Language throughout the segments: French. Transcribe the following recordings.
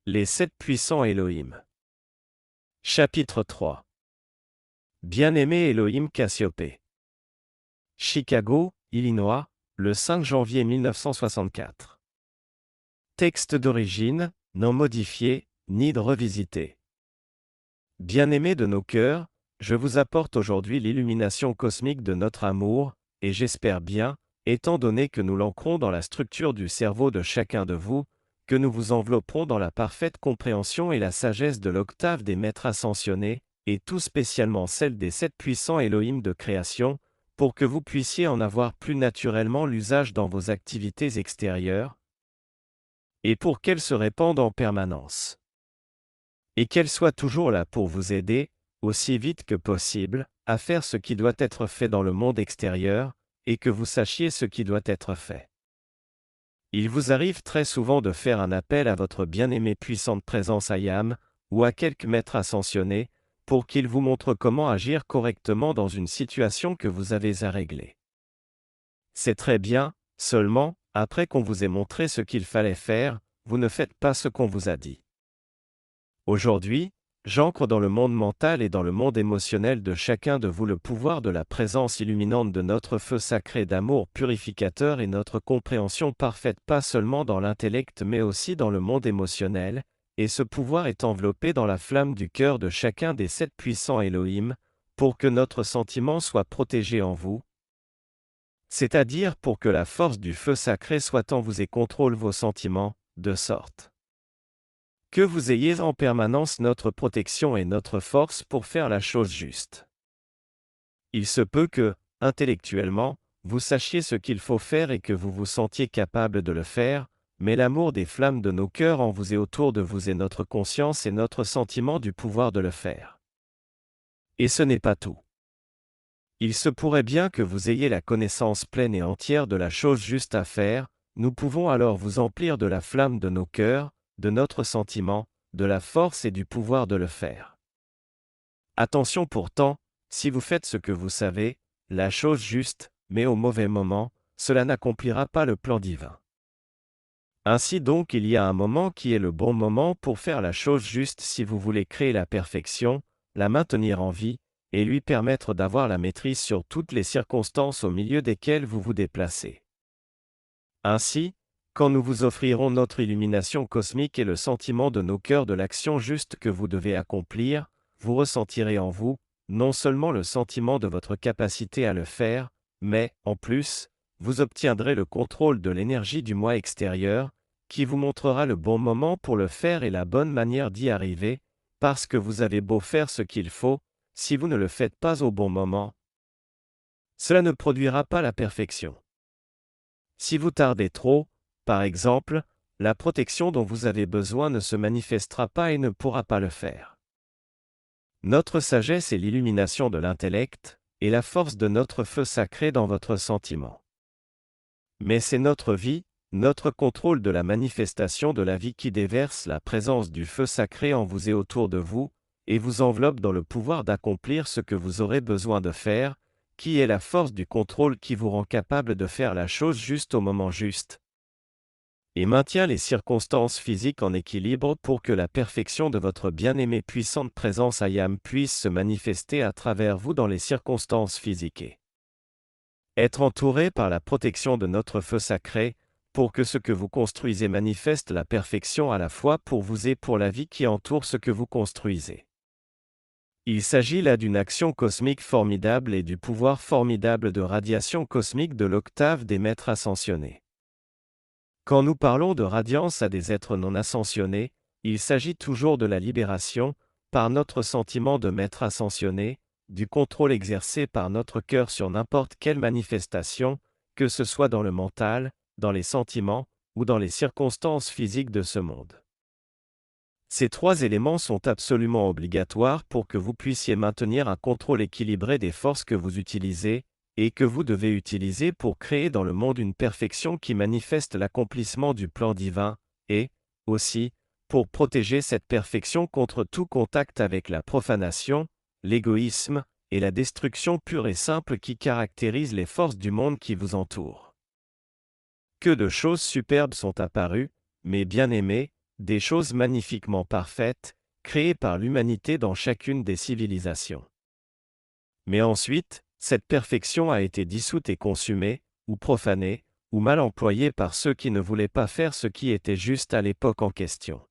Les 7 puissants Elohim. Chapitre 3. Bien-aimé Elohim Cassiopée. Chicago, Illinois, le 5 janvier 1964. Texte d'origine, non modifié, ni revisité. Bien-aimé de nos cœurs, je vous apporte aujourd'hui l'illumination cosmique de notre amour, et j'espère bien, étant donné que nous l'ancrons dans la structure du cerveau de chacun de vous, que nous vous envelopperons dans la parfaite compréhension et la sagesse de l'octave des maîtres ascensionnés, et tout spécialement celle des 7 puissants Elohim de création, pour que vous puissiez en avoir plus naturellement l'usage dans vos activités extérieures, et pour qu'elles se répandent en permanence. Et qu'elles soient toujours là pour vous aider, aussi vite que possible, à faire ce qui doit être fait dans le monde extérieur, et que vous sachiez ce qui doit être fait. Il vous arrive très souvent de faire un appel à votre bien-aimée puissante présence Ayam, ou à quelque maître ascensionné, pour qu'il vous montre comment agir correctement dans une situation que vous avez à régler. C'est très bien, seulement, après qu'on vous ait montré ce qu'il fallait faire, vous ne faites pas ce qu'on vous a dit. Aujourd'hui, j'ancre dans le monde mental et dans le monde émotionnel de chacun de vous le pouvoir de la présence illuminante de notre feu sacré d'amour purificateur et notre compréhension parfaite pas seulement dans l'intellect mais aussi dans le monde émotionnel, et ce pouvoir est enveloppé dans la flamme du cœur de chacun des 7 puissants Elohim, pour que notre sentiment soit protégé en vous, c'est-à-dire pour que la force du feu sacré soit en vous et contrôle vos sentiments, de sorte que vous ayez en permanence notre protection et notre force pour faire la chose juste. Il se peut que, intellectuellement, vous sachiez ce qu'il faut faire et que vous vous sentiez capable de le faire, mais l'amour des flammes de nos cœurs en vous et autour de vous est notre conscience et notre sentiment du pouvoir de le faire. Et ce n'est pas tout. Il se pourrait bien que vous ayez la connaissance pleine et entière de la chose juste à faire, nous pouvons alors vous emplir de la flamme de nos cœurs, de notre sentiment, de la force et du pouvoir de le faire. Attention pourtant, si vous faites ce que vous savez, la chose juste, mais au mauvais moment, cela n'accomplira pas le plan divin. Ainsi donc il y a un moment qui est le bon moment pour faire la chose juste si vous voulez créer la perfection, la maintenir en vie, et lui permettre d'avoir la maîtrise sur toutes les circonstances au milieu desquelles vous vous déplacez. Ainsi, quand nous vous offrirons notre illumination cosmique et le sentiment de nos cœurs de l'action juste que vous devez accomplir, vous ressentirez en vous, non seulement le sentiment de votre capacité à le faire, mais, en plus, vous obtiendrez le contrôle de l'énergie du moi extérieur, qui vous montrera le bon moment pour le faire et la bonne manière d'y arriver, parce que vous avez beau faire ce qu'il faut, si vous ne le faites pas au bon moment, cela ne produira pas la perfection. Si vous tardez trop, par exemple, la protection dont vous avez besoin ne se manifestera pas et ne pourra pas le faire. Notre sagesse est l'illumination de l'intellect, et la force de notre feu sacré dans votre sentiment. Mais c'est notre vie, notre contrôle de la manifestation de la vie qui déverse la présence du feu sacré en vous et autour de vous, et vous enveloppe dans le pouvoir d'accomplir ce que vous aurez besoin de faire, qui est la force du contrôle qui vous rend capable de faire la chose juste au moment juste, et maintient les circonstances physiques en équilibre pour que la perfection de votre bien-aimée puissante présence Ayam puisse se manifester à travers vous dans les circonstances physiques. Être entouré par la protection de notre feu sacré, pour que ce que vous construisez manifeste la perfection à la fois pour vous et pour la vie qui entoure ce que vous construisez. Il s'agit là d'une action cosmique formidable et du pouvoir formidable de radiation cosmique de l'octave des maîtres ascensionnés. Quand nous parlons de radiance à des êtres non ascensionnés, il s'agit toujours de la libération, par notre sentiment de maître ascensionné, du contrôle exercé par notre cœur sur n'importe quelle manifestation, que ce soit dans le mental, dans les sentiments, ou dans les circonstances physiques de ce monde. Ces 3 éléments sont absolument obligatoires pour que vous puissiez maintenir un contrôle équilibré des forces que vous utilisez, et que vous devez utiliser pour créer dans le monde une perfection qui manifeste l'accomplissement du plan divin, et, aussi, pour protéger cette perfection contre tout contact avec la profanation, l'égoïsme, et la destruction pure et simple qui caractérisent les forces du monde qui vous entoure. Que de choses superbes sont apparues, mes bien-aimés, des choses magnifiquement parfaites, créées par l'humanité dans chacune des civilisations. Mais ensuite, cette perfection a été dissoute et consumée, ou profanée, ou mal employée par ceux qui ne voulaient pas faire ce qui était juste à l'époque en question.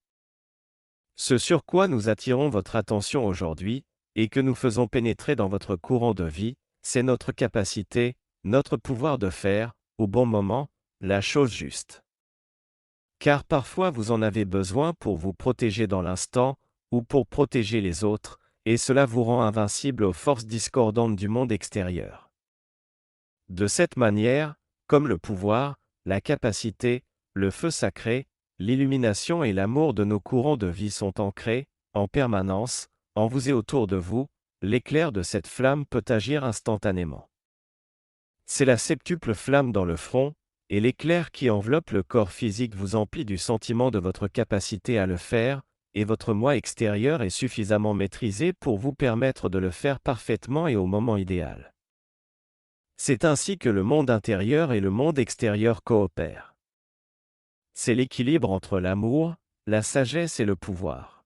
Ce sur quoi nous attirons votre attention aujourd'hui, et que nous faisons pénétrer dans votre courant de vie, c'est notre capacité, notre pouvoir de faire, au bon moment, la chose juste. Car parfois vous en avez besoin pour vous protéger dans l'instant, ou pour protéger les autres, et cela vous rend invincible aux forces discordantes du monde extérieur. De cette manière, comme le pouvoir, la capacité, le feu sacré, l'illumination et l'amour de nos courants de vie sont ancrés, en permanence, en vous et autour de vous, l'éclair de cette flamme peut agir instantanément. C'est la septuple flamme dans le front, et l'éclair qui enveloppe le corps physique vous emplit du sentiment de votre capacité à le faire, et votre moi extérieur est suffisamment maîtrisé pour vous permettre de le faire parfaitement et au moment idéal. C'est ainsi que le monde intérieur et le monde extérieur coopèrent. C'est l'équilibre entre l'amour, la sagesse et le pouvoir.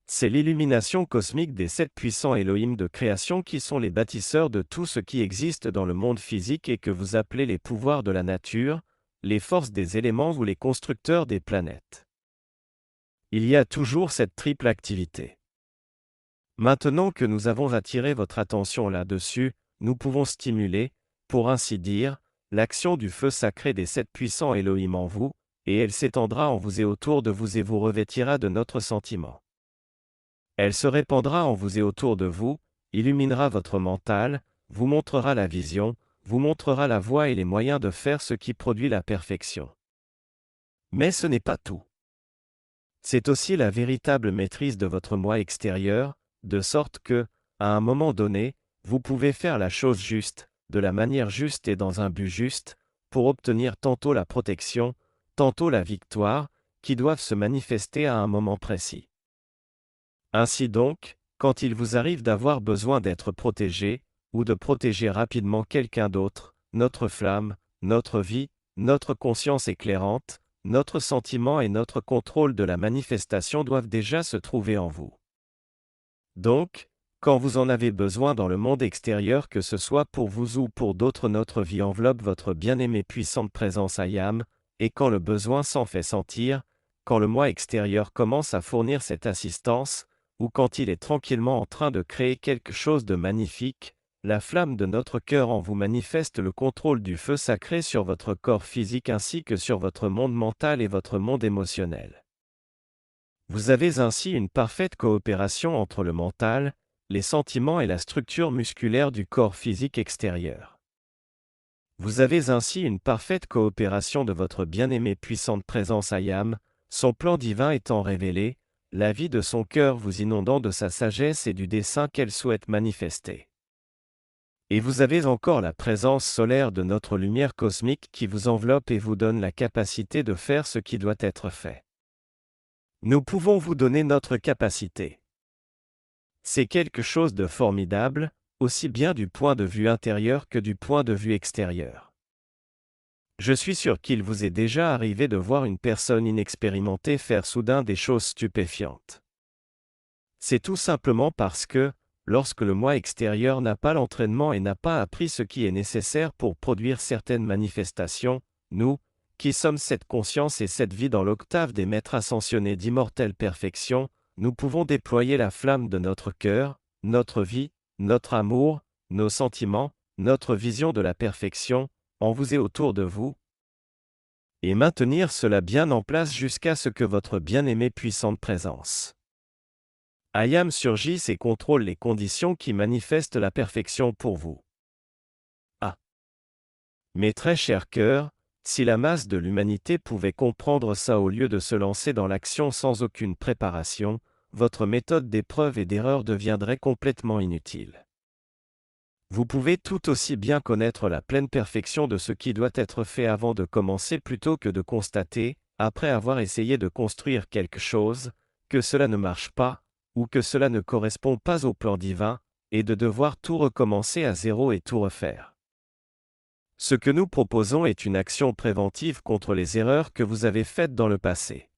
C'est l'illumination cosmique des 7 puissants Elohim de création qui sont les bâtisseurs de tout ce qui existe dans le monde physique et que vous appelez les pouvoirs de la nature, les forces des éléments ou les constructeurs des planètes. Il y a toujours cette triple activité. Maintenant que nous avons attiré votre attention là-dessus, nous pouvons stimuler, pour ainsi dire, l'action du feu sacré des 7 puissants Elohim en vous, et elle s'étendra en vous et autour de vous et vous revêtira de notre sentiment. Elle se répandra en vous et autour de vous, illuminera votre mental, vous montrera la vision, vous montrera la voie et les moyens de faire ce qui produit la perfection. Mais ce n'est pas tout. C'est aussi la véritable maîtrise de votre moi extérieur, de sorte que, à un moment donné, vous pouvez faire la chose juste, de la manière juste et dans un but juste, pour obtenir tantôt la protection, tantôt la victoire, qui doivent se manifester à un moment précis. Ainsi donc, quand il vous arrive d'avoir besoin d'être protégé, ou de protéger rapidement quelqu'un d'autre, notre flamme, notre vie, notre conscience éclairante, notre sentiment et notre contrôle de la manifestation doivent déjà se trouver en vous. Donc, quand vous en avez besoin dans le monde extérieur, que ce soit pour vous ou pour d'autres, notre vie enveloppe votre bien-aimée puissante présence Ayam, et quand le besoin s'en fait sentir, quand le moi extérieur commence à fournir cette assistance, ou quand il est tranquillement en train de créer quelque chose de magnifique, la flamme de notre cœur en vous manifeste le contrôle du feu sacré sur votre corps physique ainsi que sur votre monde mental et votre monde émotionnel. Vous avez ainsi une parfaite coopération entre le mental, les sentiments et la structure musculaire du corps physique extérieur. Vous avez ainsi une parfaite coopération de votre bien-aimée puissante présence Ayam, son plan divin étant révélé, la vie de son cœur vous inondant de sa sagesse et du dessein qu'elle souhaite manifester. Et vous avez encore la présence solaire de notre lumière cosmique qui vous enveloppe et vous donne la capacité de faire ce qui doit être fait. Nous pouvons vous donner notre capacité. C'est quelque chose de formidable, aussi bien du point de vue intérieur que du point de vue extérieur. Je suis sûr qu'il vous est déjà arrivé de voir une personne inexpérimentée faire soudain des choses stupéfiantes. C'est tout simplement parce que, lorsque le moi extérieur n'a pas l'entraînement et n'a pas appris ce qui est nécessaire pour produire certaines manifestations, nous, qui sommes cette conscience et cette vie dans l'octave des maîtres ascensionnés d'immortelle perfection, nous pouvons déployer la flamme de notre cœur, notre vie, notre amour, nos sentiments, notre vision de la perfection, en vous et autour de vous, et maintenir cela bien en place jusqu'à ce que votre bien-aimée puissante présence Ayam surgisse et contrôle les conditions qui manifestent la perfection pour vous. Ah! Mes très chers cœurs, si la masse de l'humanité pouvait comprendre ça au lieu de se lancer dans l'action sans aucune préparation, votre méthode d'épreuve et d'erreur deviendrait complètement inutile. Vous pouvez tout aussi bien connaître la pleine perfection de ce qui doit être fait avant de commencer plutôt que de constater, après avoir essayé de construire quelque chose, que cela ne marche pas, ou que cela ne correspond pas au plan divin, et de devoir tout recommencer à zéro et tout refaire. Ce que nous proposons est une action préventive contre les erreurs que vous avez faites dans le passé.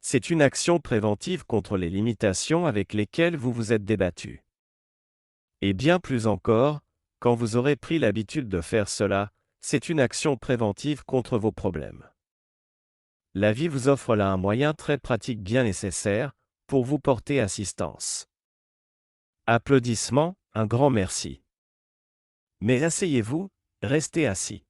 C'est une action préventive contre les limitations avec lesquelles vous vous êtes débattu. Et bien plus encore, quand vous aurez pris l'habitude de faire cela, c'est une action préventive contre vos problèmes. La vie vous offre là un moyen très pratique bien nécessaire pour vous porter assistance. Applaudissements, un grand merci. Mais asseyez-vous, restez assis.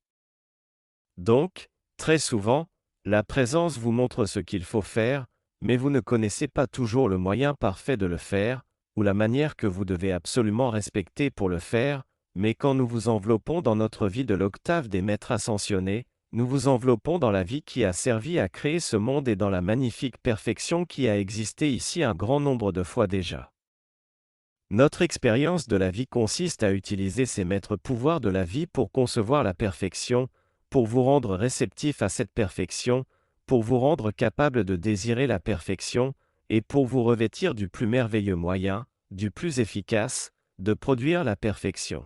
Donc, très souvent, la présence vous montre ce qu'il faut faire, mais vous ne connaissez pas toujours le moyen parfait de le faire, ou la manière que vous devez absolument respecter pour le faire, mais quand nous vous enveloppons dans notre vie de l'octave des maîtres ascensionnés, nous vous enveloppons dans la vie qui a servi à créer ce monde et dans la magnifique perfection qui a existé ici un grand nombre de fois déjà. Notre expérience de la vie consiste à utiliser ces maîtres pouvoirs de la vie pour concevoir la perfection, pour vous rendre réceptif à cette perfection, pour vous rendre capable de désirer la perfection, et pour vous revêtir du plus merveilleux moyen, du plus efficace, de produire la perfection.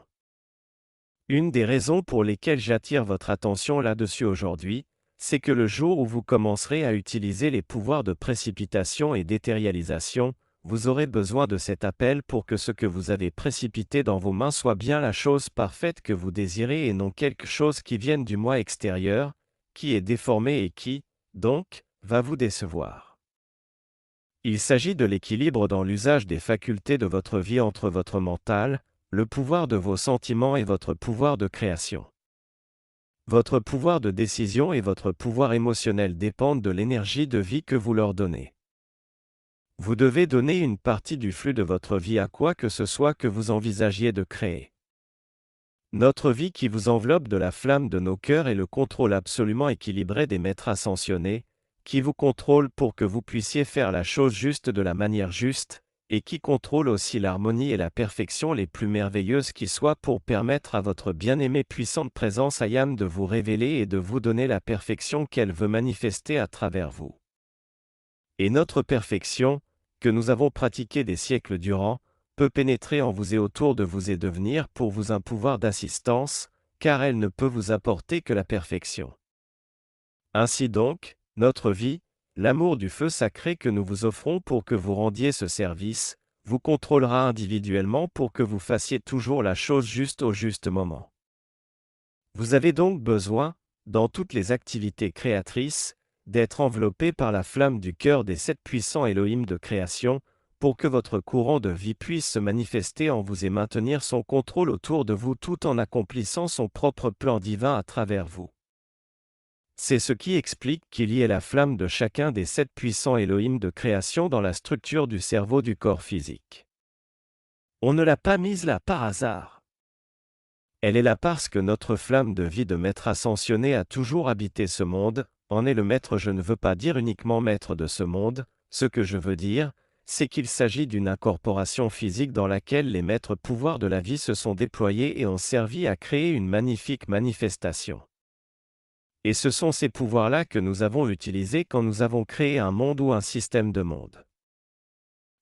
Une des raisons pour lesquelles j'attire votre attention là-dessus aujourd'hui, c'est que le jour où vous commencerez à utiliser les pouvoirs de précipitation et d'éthérialisation, vous aurez besoin de cet appel pour que ce que vous avez précipité dans vos mains soit bien la chose parfaite que vous désirez et non quelque chose qui vienne du moi extérieur, qui est déformé et qui, donc, va vous décevoir. Il s'agit de l'équilibre dans l'usage des facultés de votre vie entre votre mental, le pouvoir de vos sentiments et votre pouvoir de création. Votre pouvoir de décision et votre pouvoir émotionnel dépendent de l'énergie de vie que vous leur donnez. Vous devez donner une partie du flux de votre vie à quoi que ce soit que vous envisagiez de créer. Notre vie qui vous enveloppe de la flamme de nos cœurs est le contrôle absolument équilibré des maîtres ascensionnés, qui vous contrôle pour que vous puissiez faire la chose juste de la manière juste, et qui contrôle aussi l'harmonie et la perfection les plus merveilleuses qui soient pour permettre à votre bien-aimée puissante présence Ayam de vous révéler et de vous donner la perfection qu'elle veut manifester à travers vous. Et notre perfection, que nous avons pratiquée des siècles durant, peut pénétrer en vous et autour de vous et devenir pour vous un pouvoir d'assistance, car elle ne peut vous apporter que la perfection. Ainsi donc, notre vie, l'amour du feu sacré que nous vous offrons pour que vous rendiez ce service, vous contrôlera individuellement pour que vous fassiez toujours la chose juste au juste moment. Vous avez donc besoin, dans toutes les activités créatrices, d'être enveloppé par la flamme du cœur des 7 puissants Elohim de création, pour que votre courant de vie puisse se manifester en vous et maintenir son contrôle autour de vous tout en accomplissant son propre plan divin à travers vous. C'est ce qui explique qu'il y ait la flamme de chacun des 7 puissants Elohim de création dans la structure du cerveau du corps physique. On ne l'a pas mise là par hasard. Elle est là parce que notre flamme de vie de maître ascensionné a toujours habité ce monde, en est le maître. Je ne veux pas dire uniquement maître de ce monde, ce que je veux dire, c'est qu'il s'agit d'une incorporation physique dans laquelle les maîtres pouvoirs de la vie se sont déployés et ont servi à créer une magnifique manifestation. Et ce sont ces pouvoirs-là que nous avons utilisés quand nous avons créé un monde ou un système de monde.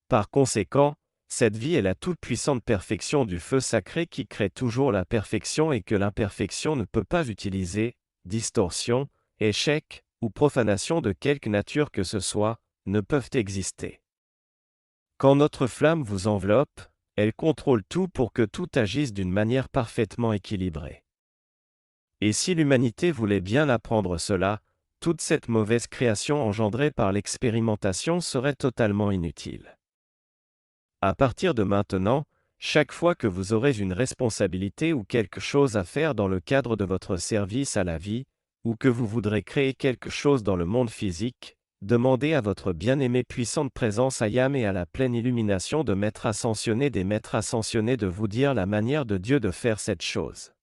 Par conséquent, cette vie est la toute-puissante perfection du feu sacré qui crée toujours la perfection et que l'imperfection ne peut pas utiliser, distorsion, échec, ou profanation de quelque nature que ce soit, ne peuvent exister. Quand notre flamme vous enveloppe, elle contrôle tout pour que tout agisse d'une manière parfaitement équilibrée. Et si l'humanité voulait bien apprendre cela, toute cette mauvaise création engendrée par l'expérimentation serait totalement inutile. À partir de maintenant, chaque fois que vous aurez une responsabilité ou quelque chose à faire dans le cadre de votre service à la vie, ou que vous voudrez créer quelque chose dans le monde physique, demandez à votre bien-aimée puissante présence Ayam et à la pleine illumination de maîtres ascensionnés des maîtres ascensionnés de vous dire la manière de Dieu de faire cette chose.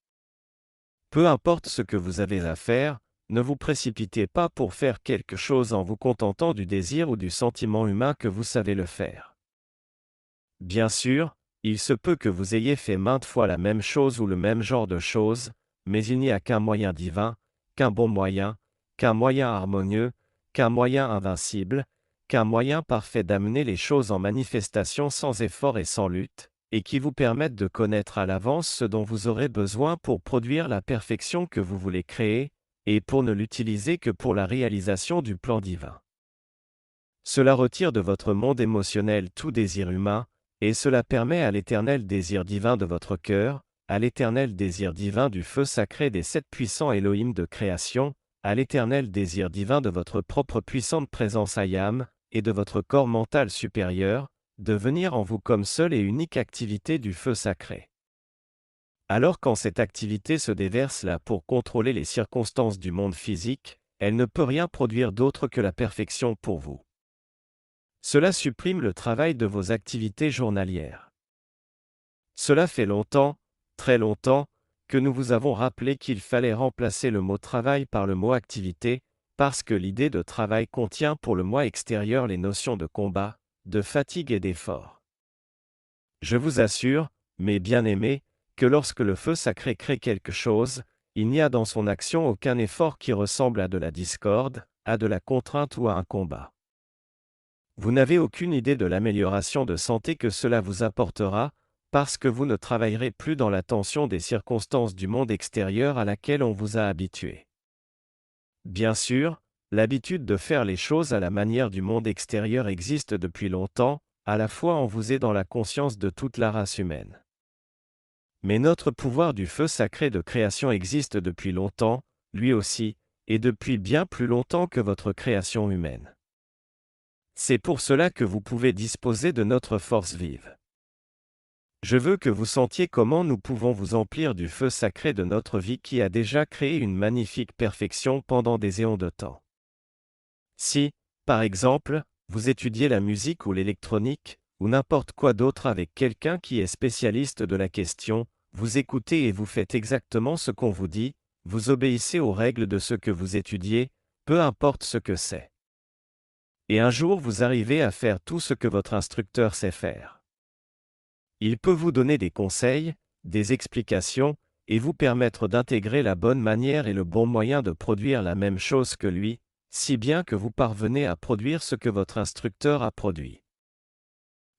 Peu importe ce que vous avez à faire, ne vous précipitez pas pour faire quelque chose en vous contentant du désir ou du sentiment humain que vous savez le faire. Bien sûr, il se peut que vous ayez fait maintes fois la même chose ou le même genre de choses, mais il n'y a qu'un moyen divin, qu'un bon moyen, qu'un moyen harmonieux, qu'un moyen invincible, qu'un moyen parfait d'amener les choses en manifestation sans effort et sans lutte, et qui vous permette de connaître à l'avance ce dont vous aurez besoin pour produire la perfection que vous voulez créer, et pour ne l'utiliser que pour la réalisation du plan divin. Cela retire de votre monde émotionnel tout désir humain, et cela permet à l'éternel désir divin de votre cœur, à l'éternel désir divin du feu sacré des 7 puissants Elohim de création, à l'éternel désir divin de votre propre puissante présence Ayam, et de votre corps mental supérieur, de venir en vous comme seule et unique activité du feu sacré. Alors quand cette activité se déverse là pour contrôler les circonstances du monde physique, elle ne peut rien produire d'autre que la perfection pour vous. Cela supprime le travail de vos activités journalières. Cela fait longtemps, très longtemps, que nous vous avons rappelé qu'il fallait remplacer le mot travail par le mot activité, parce que l'idée de travail contient pour le moi extérieur les notions de combat, de fatigue et d'effort. Je vous assure, mes bien-aimés, que lorsque le feu sacré crée quelque chose, il n'y a dans son action aucun effort qui ressemble à de la discorde, à de la contrainte ou à un combat. Vous n'avez aucune idée de l'amélioration de santé que cela vous apportera, parce que vous ne travaillerez plus dans la tension des circonstances du monde extérieur à laquelle on vous a habitué. Bien sûr, l'habitude de faire les choses à la manière du monde extérieur existe depuis longtemps, à la fois en vous et dans la conscience de toute la race humaine. Mais notre pouvoir du feu sacré de création existe depuis longtemps, lui aussi, et depuis bien plus longtemps que votre création humaine. C'est pour cela que vous pouvez disposer de notre force vive. Je veux que vous sentiez comment nous pouvons vous emplir du feu sacré de notre vie qui a déjà créé une magnifique perfection pendant des éons de temps. Si, par exemple, vous étudiez la musique ou l'électronique, ou n'importe quoi d'autre avec quelqu'un qui est spécialiste de la question, vous écoutez et vous faites exactement ce qu'on vous dit, vous obéissez aux règles de ce que vous étudiez, peu importe ce que c'est. Et un jour vous arrivez à faire tout ce que votre instructeur sait faire. Il peut vous donner des conseils, des explications, et vous permettre d'intégrer la bonne manière et le bon moyen de produire la même chose que lui, si bien que vous parvenez à produire ce que votre instructeur a produit.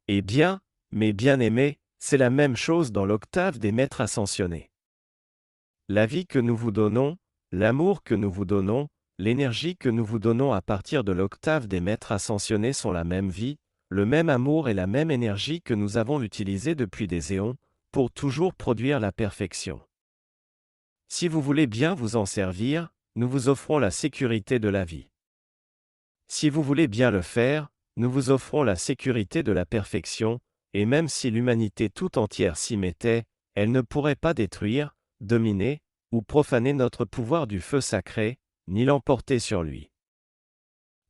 Eh bien, mes bien-aimés, c'est la même chose dans l'octave des maîtres ascensionnés. La vie que nous vous donnons, l'amour que nous vous donnons, l'énergie que nous vous donnons à partir de l'octave des maîtres ascensionnés sont la même vie, le même amour et la même énergie que nous avons utilisés depuis des éons, pour toujours produire la perfection. Si vous voulez bien vous en servir, nous vous offrons la sécurité de la vie. Si vous voulez bien le faire, nous vous offrons la sécurité de la perfection, et même si l'humanité tout entière s'y mettait, elle ne pourrait pas détruire, dominer, ou profaner notre pouvoir du feu sacré, ni l'emporter sur lui.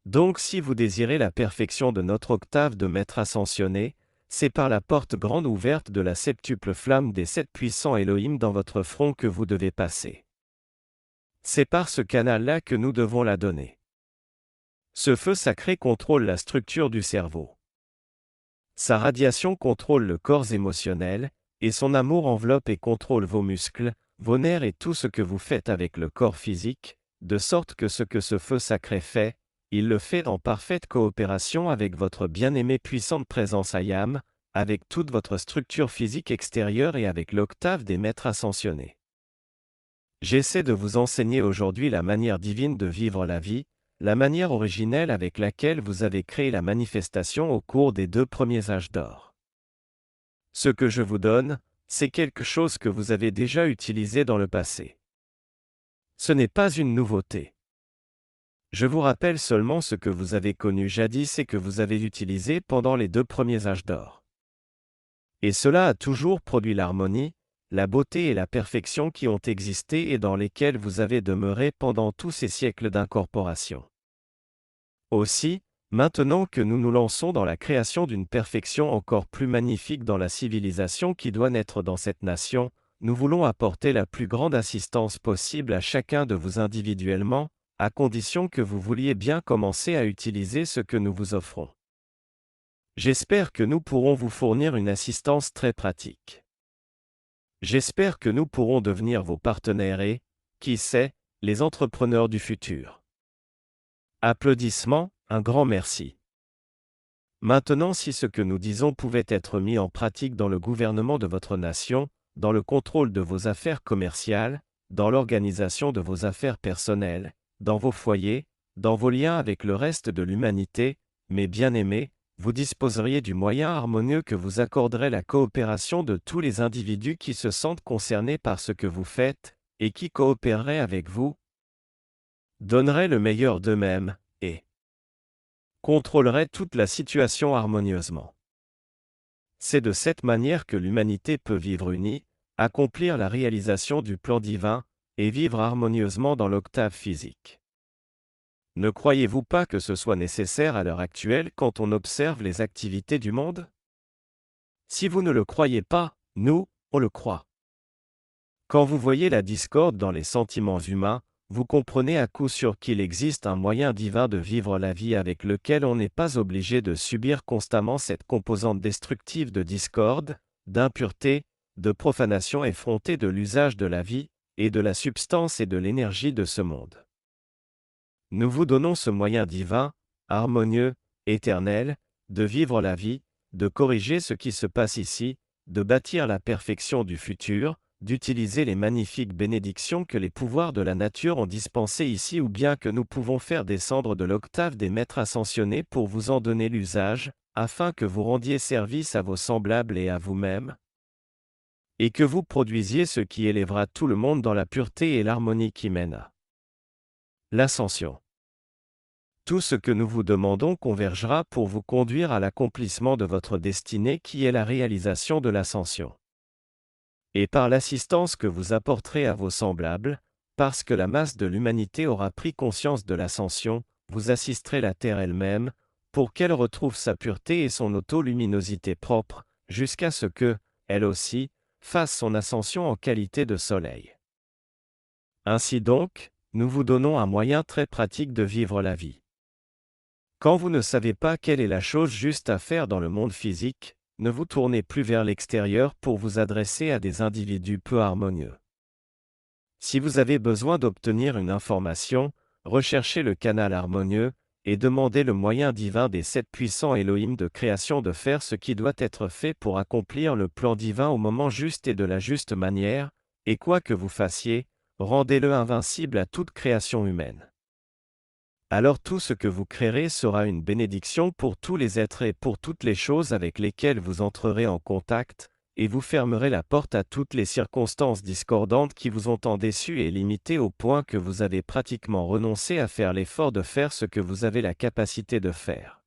Donc si vous désirez la perfection de notre octave de maître ascensionné, c'est par la porte grande ouverte de la septuple flamme des 7 puissants Elohim dans votre front que vous devez passer. C'est par ce canal-là que nous devons la donner. Ce feu sacré contrôle la structure du cerveau. Sa radiation contrôle le corps émotionnel, et son amour enveloppe et contrôle vos muscles, vos nerfs et tout ce que vous faites avec le corps physique, de sorte que ce que ce feu sacré fait, il le fait en parfaite coopération avec votre bien-aimée puissante présence Ayam, avec toute votre structure physique extérieure et avec l'octave des maîtres ascensionnés. J'essaie de vous enseigner aujourd'hui la manière divine de vivre la vie, la manière originelle avec laquelle vous avez créé la manifestation au cours des 2 premiers âges d'or. Ce que je vous donne, c'est quelque chose que vous avez déjà utilisé dans le passé. Ce n'est pas une nouveauté. Je vous rappelle seulement ce que vous avez connu jadis et que vous avez utilisé pendant les 2 premiers âges d'or. Et cela a toujours produit l'harmonie, la beauté et la perfection qui ont existé et dans lesquelles vous avez demeuré pendant tous ces siècles d'incorporation. Aussi, maintenant que nous nous lançons dans la création d'une perfection encore plus magnifique dans la civilisation qui doit naître dans cette nation, nous voulons apporter la plus grande assistance possible à chacun de vous individuellement, à condition que vous vouliez bien commencer à utiliser ce que nous vous offrons. J'espère que nous pourrons vous fournir une assistance très pratique. J'espère que nous pourrons devenir vos partenaires et, qui sait, les entrepreneurs du futur. Applaudissements, un grand merci. Maintenant, si ce que nous disons pouvait être mis en pratique dans le gouvernement de votre nation, dans le contrôle de vos affaires commerciales, dans l'organisation de vos affaires personnelles, dans vos foyers, dans vos liens avec le reste de l'humanité, mes bien-aimés, vous disposeriez du moyen harmonieux que vous accorderait la coopération de tous les individus qui se sentent concernés par ce que vous faites, et qui coopéreraient avec vous, donneraient le meilleur d'eux-mêmes, et contrôleraient toute la situation harmonieusement. C'est de cette manière que l'humanité peut vivre unie, accomplir la réalisation du plan divin, et vivre harmonieusement dans l'octave physique. Ne croyez-vous pas que ce soit nécessaire à l'heure actuelle quand on observe les activités du monde? Si vous ne le croyez pas, nous, on le croit. Quand vous voyez la discorde dans les sentiments humains, vous comprenez à coup sûr qu'il existe un moyen divin de vivre la vie avec lequel on n'est pas obligé de subir constamment cette composante destructive de discorde, d'impureté, de profanation effrontée de l'usage de la vie, et de la substance et de l'énergie de ce monde. Nous vous donnons ce moyen divin, harmonieux, éternel, de vivre la vie, de corriger ce qui se passe ici, de bâtir la perfection du futur, d'utiliser les magnifiques bénédictions que les pouvoirs de la nature ont dispensées ici ou bien que nous pouvons faire descendre de l'octave des maîtres ascensionnés pour vous en donner l'usage, afin que vous rendiez service à vos semblables et à vous-même, et que vous produisiez ce qui élèvera tout le monde dans la pureté et l'harmonie qui mène à l'ascension. Tout ce que nous vous demandons convergera pour vous conduire à l'accomplissement de votre destinée qui est la réalisation de l'ascension. Et par l'assistance que vous apporterez à vos semblables, parce que la masse de l'humanité aura pris conscience de l'ascension, vous assisterez la Terre elle-même, pour qu'elle retrouve sa pureté et son auto-luminosité propre, jusqu'à ce que, elle aussi, fasse son ascension en qualité de soleil. Ainsi donc, nous vous donnons un moyen très pratique de vivre la vie. Quand vous ne savez pas quelle est la chose juste à faire dans le monde physique, ne vous tournez plus vers l'extérieur pour vous adresser à des individus peu harmonieux. Si vous avez besoin d'obtenir une information, recherchez le canal harmonieux, et demandez le moyen divin des 7 puissants Elohim de création de faire ce qui doit être fait pour accomplir le plan divin au moment juste et de la juste manière, et quoi que vous fassiez, rendez-le invincible à toute création humaine. Alors tout ce que vous créerez sera une bénédiction pour tous les êtres et pour toutes les choses avec lesquelles vous entrerez en contact, et vous fermerez la porte à toutes les circonstances discordantes qui vous ont tant déçu et limité au point que vous avez pratiquement renoncé à faire l'effort de faire ce que vous avez la capacité de faire.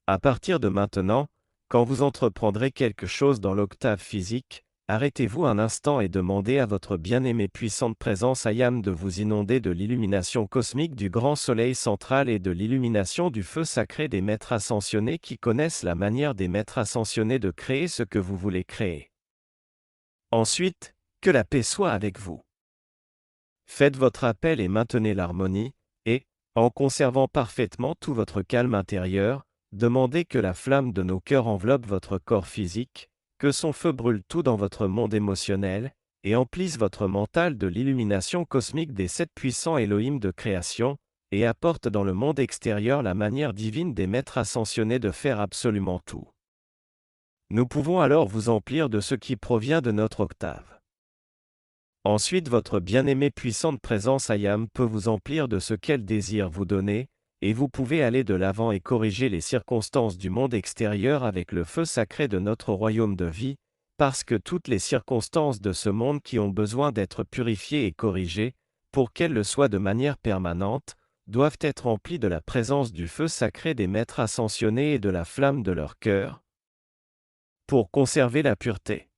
À partir de maintenant, quand vous entreprendrez quelque chose dans l'octave physique, arrêtez-vous un instant et demandez à votre bien-aimée puissante présence Ayam de vous inonder de l'illumination cosmique du grand soleil central et de l'illumination du feu sacré des maîtres ascensionnés qui connaissent la manière des maîtres ascensionnés de créer ce que vous voulez créer. Ensuite, que la paix soit avec vous. Faites votre appel et maintenez l'harmonie, et, en conservant parfaitement tout votre calme intérieur, demandez que la flamme de nos cœurs enveloppe votre corps physique, que son feu brûle tout dans votre monde émotionnel, et emplisse votre mental de l'illumination cosmique des 7 puissants Elohim de création, et apporte dans le monde extérieur la manière divine des maîtres ascensionnés de faire absolument tout. Nous pouvons alors vous emplir de ce qui provient de notre octave. Ensuite votre bien-aimée puissante présence Ayam peut vous emplir de ce qu'elle désire vous donner, et vous pouvez aller de l'avant et corriger les circonstances du monde extérieur avec le feu sacré de notre royaume de vie, parce que toutes les circonstances de ce monde qui ont besoin d'être purifiées et corrigées, pour qu'elles le soient de manière permanente, doivent être remplies de la présence du feu sacré des maîtres ascensionnés et de la flamme de leur cœur, pour conserver la pureté,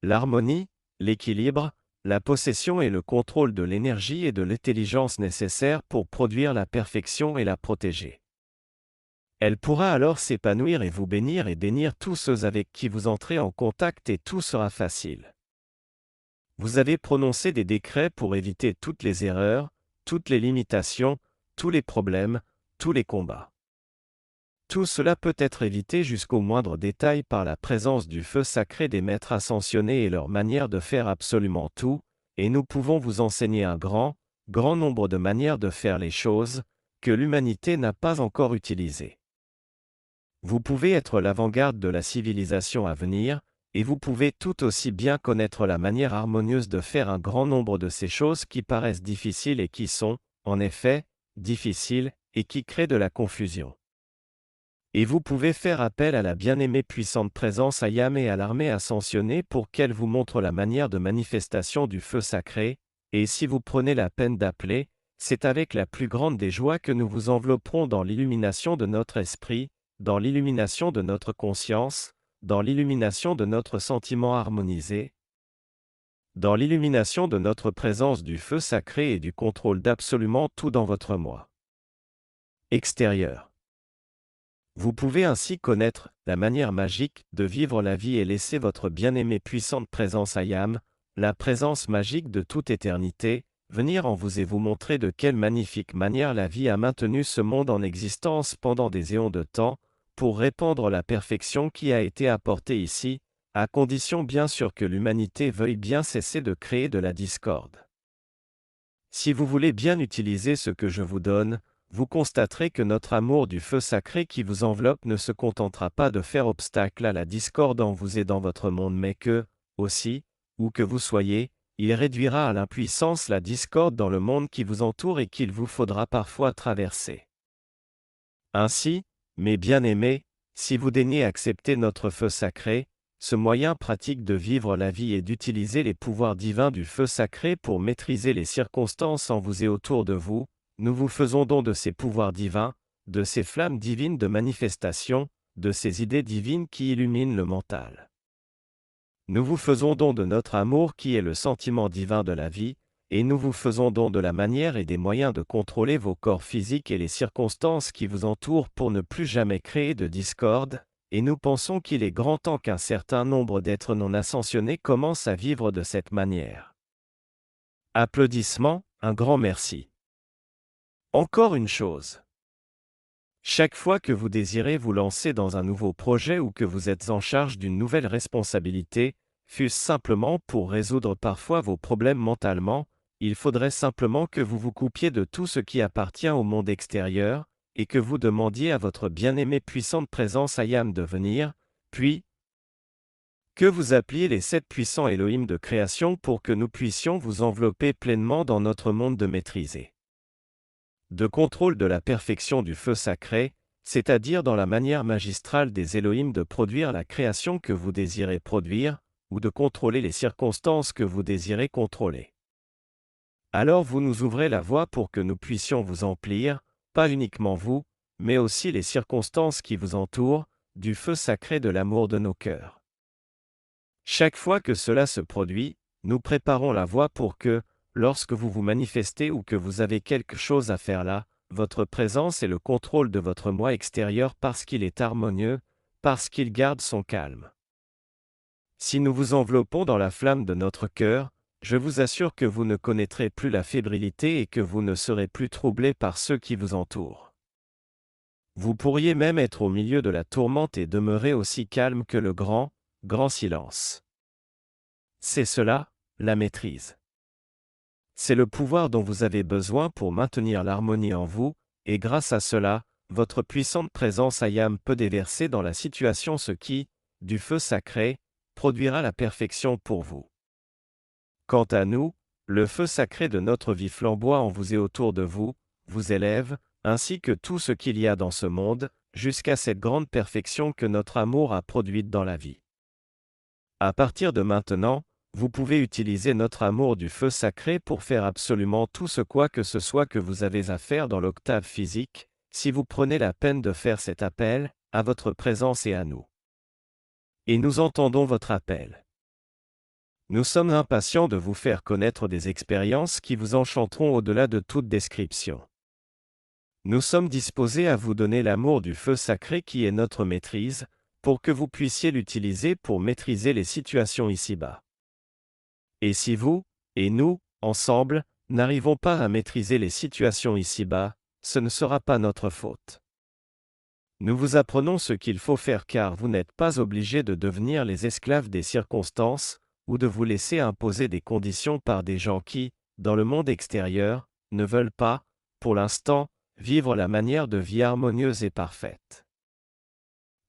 l'harmonie, l'équilibre, la possession et le contrôle de l'énergie et de l'intelligence nécessaires pour produire la perfection et la protéger. Elle pourra alors s'épanouir et vous bénir et bénir tous ceux avec qui vous entrez en contact et tout sera facile. Vous avez prononcé des décrets pour éviter toutes les erreurs, toutes les limitations, tous les problèmes, tous les combats. Tout cela peut être évité jusqu'au moindre détail par la présence du feu sacré des maîtres ascensionnés et leur manière de faire absolument tout, et nous pouvons vous enseigner un grand nombre de manières de faire les choses, que l'humanité n'a pas encore utilisées. Vous pouvez être l'avant-garde de la civilisation à venir, et vous pouvez tout aussi bien connaître la manière harmonieuse de faire un grand nombre de ces choses qui paraissent difficiles et qui sont, en effet, difficiles, et qui crée de la confusion. Et vous pouvez faire appel à la bien-aimée puissante présence Ayam et à l'armée ascensionnée pour qu'elle vous montre la manière de manifestation du feu sacré, et si vous prenez la peine d'appeler, c'est avec la plus grande des joies que nous vous envelopperons dans l'illumination de notre esprit, dans l'illumination de notre conscience, dans l'illumination de notre sentiment harmonisé, dans l'illumination de notre présence du feu sacré et du contrôle d'absolument tout dans votre moi extérieur. Vous pouvez ainsi connaître la manière magique de vivre la vie et laisser votre bien-aimée puissante présence Ayam, la présence magique de toute éternité, venir en vous et vous montrer de quelle magnifique manière la vie a maintenu ce monde en existence pendant des éons de temps, pour répandre la perfection qui a été apportée ici, à condition bien sûr que l'humanité veuille bien cesser de créer de la discorde. Si vous voulez bien utiliser ce que je vous donne, vous constaterez que notre amour du feu sacré qui vous enveloppe ne se contentera pas de faire obstacle à la discorde en vous et dans votre monde, mais que, aussi, où que vous soyez, il réduira à l'impuissance la discorde dans le monde qui vous entoure et qu'il vous faudra parfois traverser. Ainsi, mes bien-aimés, si vous daignez accepter notre feu sacré, ce moyen pratique de vivre la vie et d'utiliser les pouvoirs divins du feu sacré pour maîtriser les circonstances en vous et autour de vous, nous vous faisons don de ces pouvoirs divins, de ces flammes divines de manifestation, de ces idées divines qui illuminent le mental. Nous vous faisons don de notre amour qui est le sentiment divin de la vie, et nous vous faisons don de la manière et des moyens de contrôler vos corps physiques et les circonstances qui vous entourent pour ne plus jamais créer de discorde, et nous pensons qu'il est grand temps qu'un certain nombre d'êtres non ascensionnés commencent à vivre de cette manière. Applaudissements, un grand merci. Encore une chose. Chaque fois que vous désirez vous lancer dans un nouveau projet ou que vous êtes en charge d'une nouvelle responsabilité, fût-ce simplement pour résoudre parfois vos problèmes mentalement, il faudrait simplement que vous vous coupiez de tout ce qui appartient au monde extérieur, et que vous demandiez à votre bien-aimée puissante présence Ayam de venir, puis que vous appeliez les 7 puissants Elohim de création pour que nous puissions vous envelopper pleinement dans notre monde de maîtriser. De contrôle de la perfection du feu sacré, c'est-à-dire dans la manière magistrale des Elohim de produire la création que vous désirez produire, ou de contrôler les circonstances que vous désirez contrôler. Alors vous nous ouvrez la voie pour que nous puissions vous emplir, pas uniquement vous, mais aussi les circonstances qui vous entourent, du feu sacré de l'amour de nos cœurs. Chaque fois que cela se produit, nous préparons la voie pour que, lorsque vous vous manifestez ou que vous avez quelque chose à faire là, votre présence et le contrôle de votre moi extérieur parce qu'il est harmonieux, parce qu'il garde son calme. Si nous vous enveloppons dans la flamme de notre cœur, je vous assure que vous ne connaîtrez plus la fébrilité et que vous ne serez plus troublés par ceux qui vous entourent. Vous pourriez même être au milieu de la tourmente et demeurer aussi calme que le grand silence. C'est cela, la maîtrise. C'est le pouvoir dont vous avez besoin pour maintenir l'harmonie en vous, et grâce à cela, votre puissante présence Ayam peut déverser dans la situation ce qui, du feu sacré, produira la perfection pour vous. Quant à nous, le feu sacré de notre vie flamboie en vous et autour de vous, vous élève, ainsi que tout ce qu'il y a dans ce monde, jusqu'à cette grande perfection que notre amour a produite dans la vie. À partir de maintenant, vous pouvez utiliser notre amour du feu sacré pour faire absolument tout ce quoi que ce soit que vous avez à faire dans l'octave physique, si vous prenez la peine de faire cet appel, à votre présence et à nous. Et nous entendons votre appel. Nous sommes impatients de vous faire connaître des expériences qui vous enchanteront au-delà de toute description. Nous sommes disposés à vous donner l'amour du feu sacré qui est notre maîtrise, pour que vous puissiez l'utiliser pour maîtriser les situations ici-bas. Et si vous, et nous, ensemble, n'arrivons pas à maîtriser les situations ici-bas, ce ne sera pas notre faute. Nous vous apprenons ce qu'il faut faire car vous n'êtes pas obligés de devenir les esclaves des circonstances, ou de vous laisser imposer des conditions par des gens qui, dans le monde extérieur, ne veulent pas, pour l'instant, vivre la manière de vie harmonieuse et parfaite.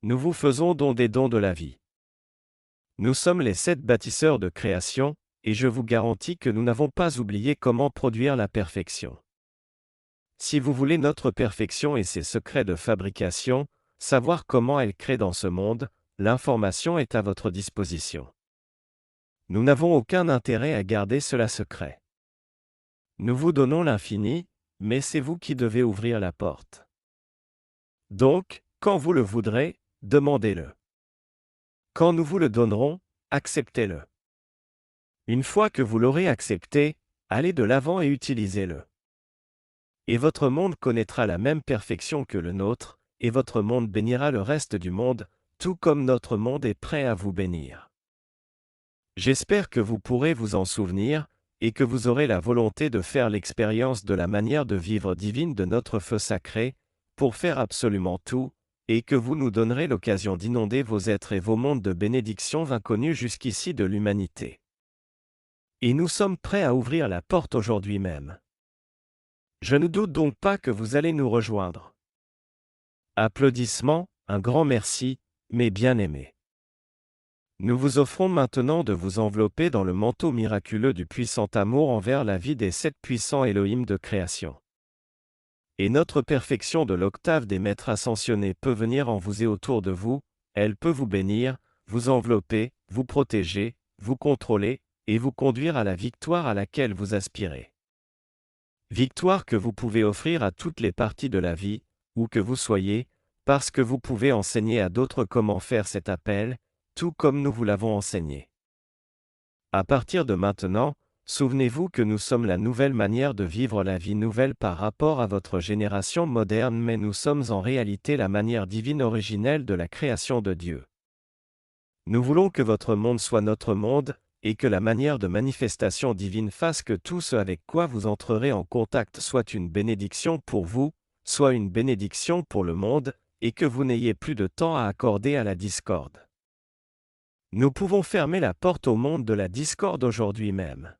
Nous vous faisons don des dons de la vie. Nous sommes les 7 bâtisseurs de création, et je vous garantis que nous n'avons pas oublié comment produire la perfection. Si vous voulez notre perfection et ses secrets de fabrication, savoir comment elle crée dans ce monde, l'information est à votre disposition. Nous n'avons aucun intérêt à garder cela secret. Nous vous donnons l'infini, mais c'est vous qui devez ouvrir la porte. Donc, quand vous le voudrez, demandez-le. Quand nous vous le donnerons, acceptez-le. Une fois que vous l'aurez accepté, allez de l'avant et utilisez-le. Et votre monde connaîtra la même perfection que le nôtre, et votre monde bénira le reste du monde, tout comme notre monde est prêt à vous bénir. J'espère que vous pourrez vous en souvenir, et que vous aurez la volonté de faire l'expérience de la manière de vivre divine de notre feu sacré, pour faire absolument tout, et que vous nous donnerez l'occasion d'inonder vos êtres et vos mondes de bénédictions inconnues jusqu'ici de l'humanité. Et nous sommes prêts à ouvrir la porte aujourd'hui même. Je ne doute donc pas que vous allez nous rejoindre. Applaudissements, un grand merci, mes bien-aimés. Nous vous offrons maintenant de vous envelopper dans le manteau miraculeux du puissant amour envers la vie des 7 puissants Elohim de création. Et notre perfection de l'octave des maîtres ascensionnés peut venir en vous et autour de vous, elle peut vous bénir, vous envelopper, vous protéger, vous contrôler, et vous conduire à la victoire à laquelle vous aspirez. Victoire que vous pouvez offrir à toutes les parties de la vie, où que vous soyez, parce que vous pouvez enseigner à d'autres comment faire cet appel, tout comme nous vous l'avons enseigné. À partir de maintenant, souvenez-vous que nous sommes la nouvelle manière de vivre la vie nouvelle par rapport à votre génération moderne, mais nous sommes en réalité la manière divine originelle de la création de Dieu. Nous voulons que votre monde soit notre monde, et que la manière de manifestation divine fasse que tout ce avec quoi vous entrerez en contact soit une bénédiction pour vous, soit une bénédiction pour le monde, et que vous n'ayez plus de temps à accorder à la discorde. Nous pouvons fermer la porte au monde de la discorde aujourd'hui même.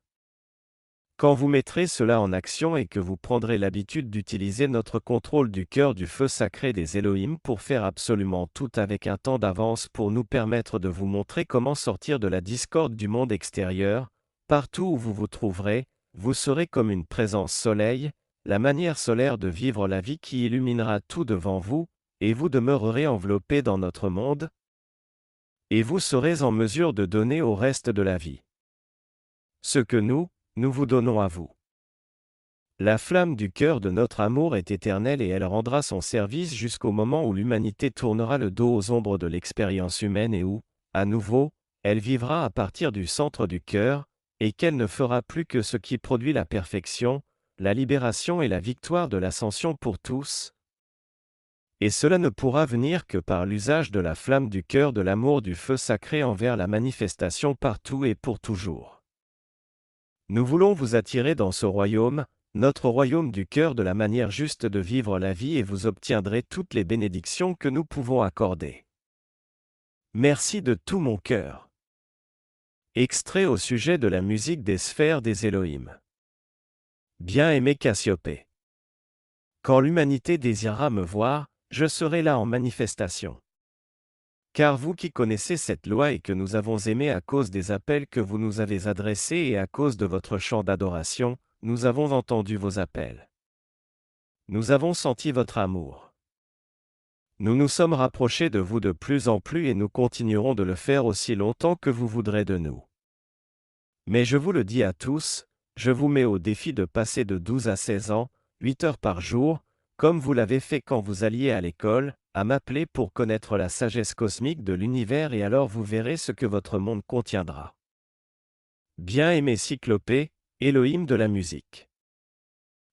Quand vous mettrez cela en action et que vous prendrez l'habitude d'utiliser notre contrôle du cœur du feu sacré des Elohim pour faire absolument tout avec un temps d'avance pour nous permettre de vous montrer comment sortir de la discorde du monde extérieur, partout où vous vous trouverez, vous serez comme une présence soleil, la manière solaire de vivre la vie qui illuminera tout devant vous, et vous demeurerez enveloppé dans notre monde, et vous serez en mesure de donner au reste de la vie ce que nous vous donnons à vous. La flamme du cœur de notre amour est éternelle et elle rendra son service jusqu'au moment où l'humanité tournera le dos aux ombres de l'expérience humaine et où, à nouveau, elle vivra à partir du centre du cœur, et qu'elle ne fera plus que ce qui produit la perfection, la libération et la victoire de l'ascension pour tous. Et cela ne pourra venir que par l'usage de la flamme du cœur de l'amour du feu sacré envers la manifestation partout et pour toujours. Nous voulons vous attirer dans ce royaume, notre royaume du cœur de la manière juste de vivre la vie et vous obtiendrez toutes les bénédictions que nous pouvons accorder. Merci de tout mon cœur. Extrait au sujet de la musique des sphères des Elohim. Bien-aimé Cassiopée. Quand l'humanité désirera me voir, je serai là en manifestation. Car vous qui connaissez cette loi et que nous avons aimé à cause des appels que vous nous avez adressés et à cause de votre chant d'adoration, nous avons entendu vos appels. Nous avons senti votre amour. Nous nous sommes rapprochés de vous de plus en plus et nous continuerons de le faire aussi longtemps que vous voudrez de nous. Mais je vous le dis à tous, je vous mets au défi de passer de 12 à 16 ans, 8 heures par jour, comme vous l'avez fait quand vous alliez à l'école, à m'appeler pour connaître la sagesse cosmique de l'univers et alors vous verrez ce que votre monde contiendra. Bien-aimé Cyclopée, Elohim de la musique.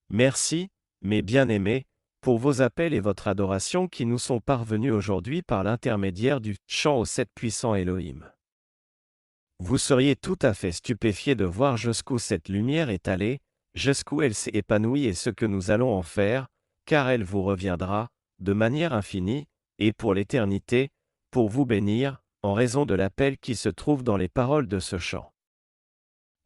Merci, mes bien-aimés, pour vos appels et votre adoration qui nous sont parvenus aujourd'hui par l'intermédiaire du chant aux 7 puissants Elohim. Vous seriez tout à fait stupéfiés de voir jusqu'où cette lumière est allée, jusqu'où elle s'est épanouie et ce que nous allons en faire, car elle vous reviendra, de manière infinie, et pour l'éternité, pour vous bénir, en raison de l'appel qui se trouve dans les paroles de ce chant.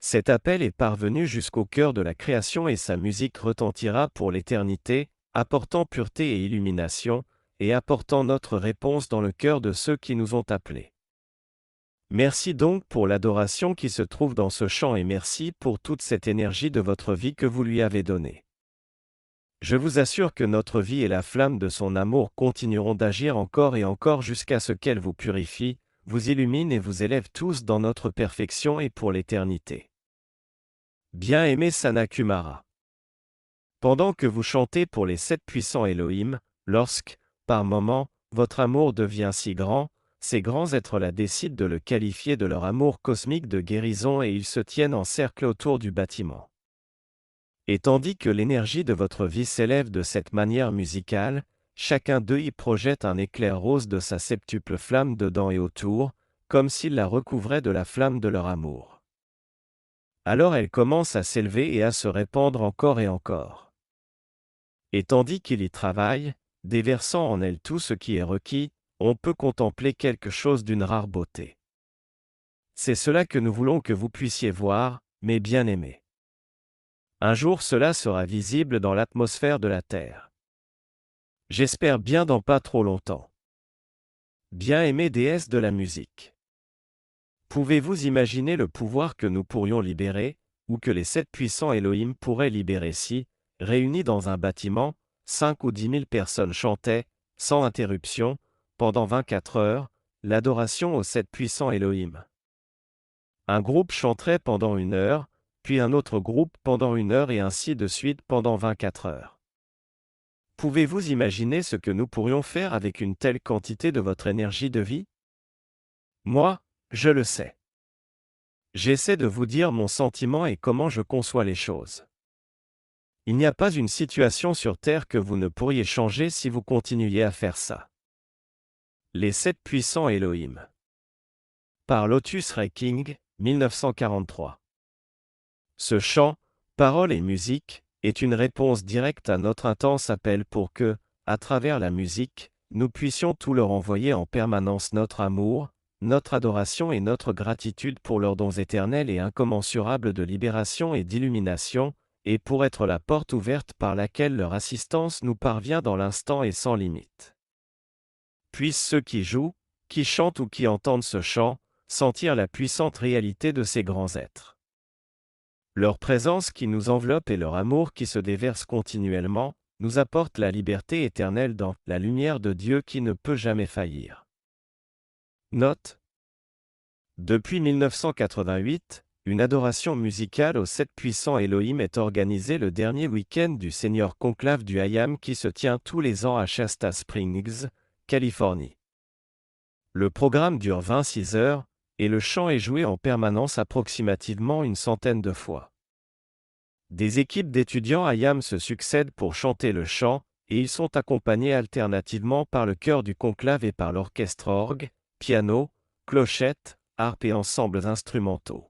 Cet appel est parvenu jusqu'au cœur de la création et sa musique retentira pour l'éternité, apportant pureté et illumination, et apportant notre réponse dans le cœur de ceux qui nous ont appelés. Merci donc pour l'adoration qui se trouve dans ce chant et merci pour toute cette énergie de votre vie que vous lui avez donnée. Je vous assure que notre vie et la flamme de son amour continueront d'agir encore et encore jusqu'à ce qu'elle vous purifie, vous illumine et vous élève tous dans notre perfection et pour l'éternité. Bien-aimé Sanakumara. Pendant que vous chantez pour les 7 puissants Elohim, lorsque, par moments, votre amour devient si grand, ces grands êtres-là décident de le qualifier de leur amour cosmique de guérison et ils se tiennent en cercle autour du bâtiment. Et tandis que l'énergie de votre vie s'élève de cette manière musicale, chacun d'eux y projette un éclair rose de sa septuple flamme dedans et autour, comme s'il la recouvrait de la flamme de leur amour. Alors elle commence à s'élever et à se répandre encore et encore. Et tandis qu'il y travaille, déversant en elle tout ce qui est requis, on peut contempler quelque chose d'une rare beauté. C'est cela que nous voulons que vous puissiez voir, mes bien-aimés. Un jour cela sera visible dans l'atmosphère de la Terre. J'espère bien dans pas trop longtemps. Bien-aimée déesse de la musique. Pouvez-vous imaginer le pouvoir que nous pourrions libérer, ou que les 7 puissants Elohim pourraient libérer si, réunis dans un bâtiment, 5 ou 10 000 personnes chantaient, sans interruption, pendant 24 heures, l'adoration aux 7 puissants Elohim. Un groupe chanterait pendant 1 heure, puis un autre groupe pendant 1 heure et ainsi de suite pendant 24 heures. Pouvez-vous imaginer ce que nous pourrions faire avec une telle quantité de votre énergie de vie? Moi, je le sais. J'essaie de vous dire mon sentiment et comment je conçois les choses. Il n'y a pas une situation sur Terre que vous ne pourriez changer si vous continuiez à faire ça. Les 7 puissants Elohim. Par Lotus Ray King, 1943. Ce chant, paroles et musique, est une réponse directe à notre intense appel pour que, à travers la musique, nous puissions tout leur envoyer en permanence notre amour, notre adoration et notre gratitude pour leurs dons éternels et incommensurables de libération et d'illumination, et pour être la porte ouverte par laquelle leur assistance nous parvient dans l'instant et sans limite. Puissent ceux qui jouent, qui chantent ou qui entendent ce chant, sentir la puissante réalité de ces grands êtres. Leur présence qui nous enveloppe et leur amour qui se déverse continuellement, nous apportent la liberté éternelle dans la lumière de Dieu qui ne peut jamais faillir. Note. Depuis 1988, une adoration musicale aux 7 puissants Elohim est organisée le dernier week-end du Senior Conclave du Hayam qui se tient tous les ans à Shasta Springs, Californie. Le programme dure 26 heures, et le chant est joué en permanence approximativement 100 de fois. Des équipes d'étudiants Hayam se succèdent pour chanter le chant, et ils sont accompagnés alternativement par le chœur du conclave et par l'orchestre orgue, piano, clochette, harpe et ensembles instrumentaux.